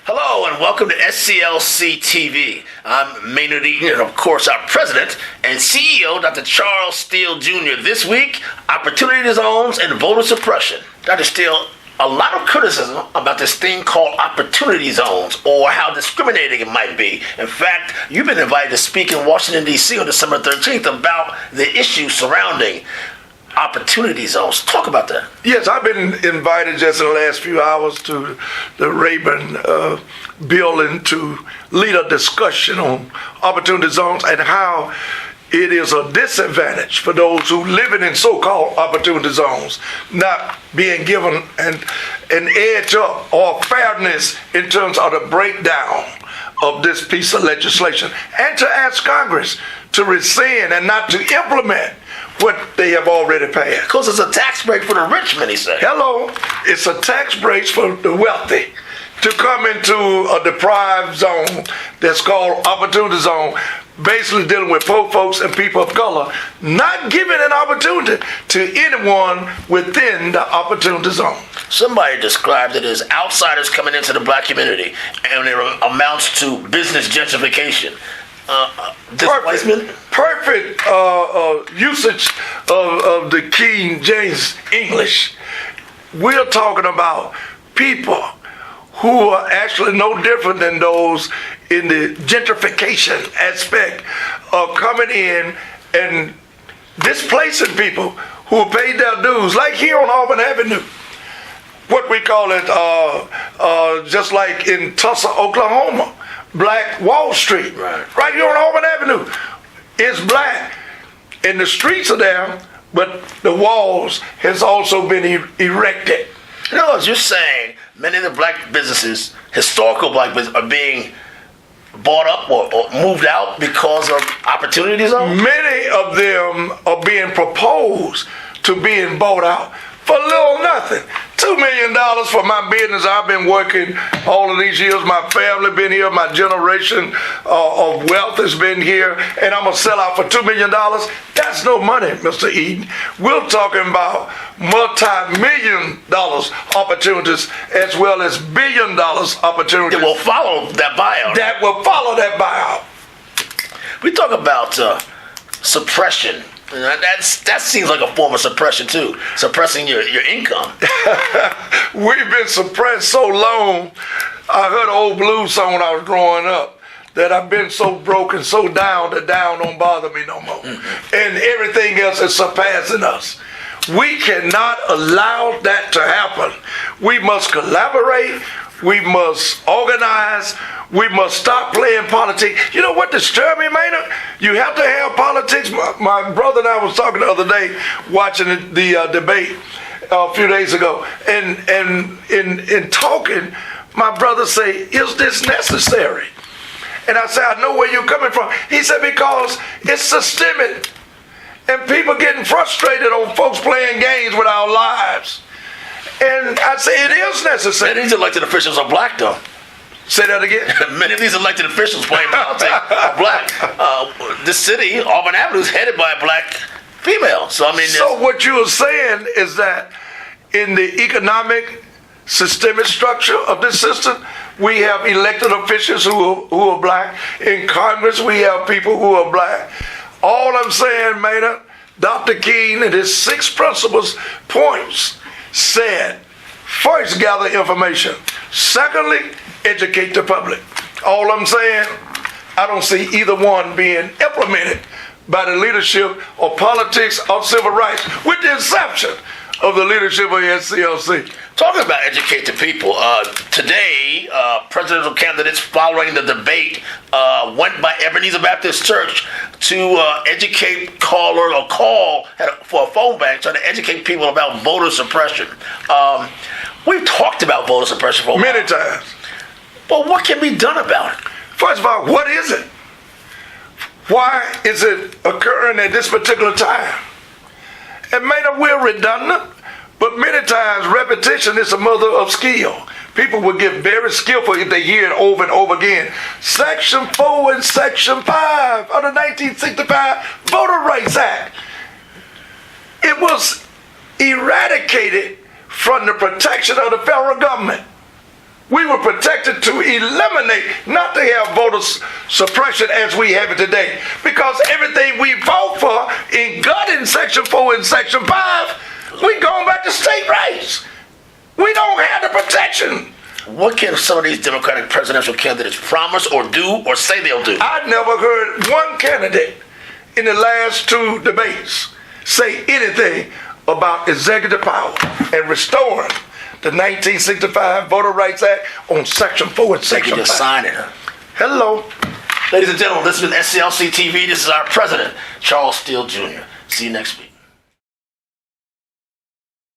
Hello and welcome to SCLC TV. I'm Maynard Eaton and of course our President and CEO, Dr. Charles Steele Jr. This week, opportunity zones and voter suppression. Dr. Steele, a lot of criticism about this thing called opportunity zones or how discriminating it might be. In fact, you've been invited to speak in Washington, D.C. on December 13th about the issue surrounding opportunity zones. Talk about that. Yes, I've been invited just in the last few hours to the Rayburn building to lead a discussion on opportunity zones and how it is a disadvantage for those who live in so-called opportunity zones, not being given an edge up or fairness in terms of the breakdown of this piece of legislation, and to ask Congress to rescind and not to implement what they have already passed. Because it's a tax break for the rich, many say. Hello, it's a tax break for the wealthy to come into a deprived zone that's called opportunity zone, basically dealing with poor folks and people of color, not giving an opportunity to anyone within the opportunity zone. Somebody described it as outsiders coming into the black community, and it amounts to business gentrification. Perfect usage of the King James English. We're talking about people who are actually no different than those in the gentrification aspect of coming in and displacing people who paid their dues, like here on Auburn Avenue. What we call it, just like in Tulsa, Oklahoma, Black Wall Street, right here on Auburn Avenue, is black. And the streets are there, but the walls has also been erected. In other words, you're saying many of the black businesses, historical black businesses, are being bought up or moved out because of opportunity zones? Many of them are being proposed to being bought out for little nothing. $2 million for my business. I've been working all of these years. My family been here. My generation of wealth has been here. And I'm going to sell out for $2 million. That's no money, Mr. Eden. We're talking about multi-million dollars opportunities as well as billion dollars opportunities. That will follow that buyout. That will follow that buyout. We talk about suppression. That seems like a form of suppression too, suppressing your income. We've been suppressed so long. I heard an old blues song when I was growing up, that I've been so broken, so down, that down don't bother me no more. Mm-hmm. And everything else is surpassing us. We cannot allow that to happen. We must collaborate. We must organize. We must stop playing politics. You know what disturbs me, Maynard? You have to have politics. My brother and I was talking the other day, watching the debate a few days ago, and in talking, my brother say, "Is this necessary?" And I said, "I know where you're coming from." He said, "Because it's systemic, and people getting frustrated on folks playing games with our lives." And I say it is necessary. Many of these elected officials are black, though. Say that again? Many of these elected officials playing politics are black. This city, Auburn Avenue, is headed by a black female. So what you are saying is that in the economic systemic structure of this system, we have elected officials who are black. In Congress, we have people who are black. All I'm saying, Maynard, Dr. King and his 6 principles points said, first, gather information. Secondly, educate the public. All I'm saying, I don't see either one being implemented by the leadership of politics or civil rights, with the exception of the leadership of the SCLC. Talking about educate the people, today, presidential candidates following the debate went by Ebenezer Baptist Church to educate call for a phone bank, trying to educate people about voter suppression. We've talked about voter suppression for a while. Many times. But what can be done about it? First of all, what is it? Why is it occurring at this particular time? And Maynard, we're redundant, but many times repetition is the mother of skill. People will get very skillful if they hear it over and over again. Section 4 and Section 5 of the 1965 Voter Rights Act. It was eradicated from the protection of the federal government. We were protected to eliminate, not to have voter suppression as we have it today. Because everything we fought for in gutting Section 4 and Section 5, we going back to state rights. We don't have the protection. What can some of these Democratic presidential candidates promise or do or say they'll do? I never heard one candidate in the last 2 debates say anything about executive power and restoring the 1965 Voter Rights Act on Section 4 and Section 5. They can just sign it, huh? Hello. Ladies and gentlemen, this is SCLC TV. This is our president, Charles Steele Jr. See you next week.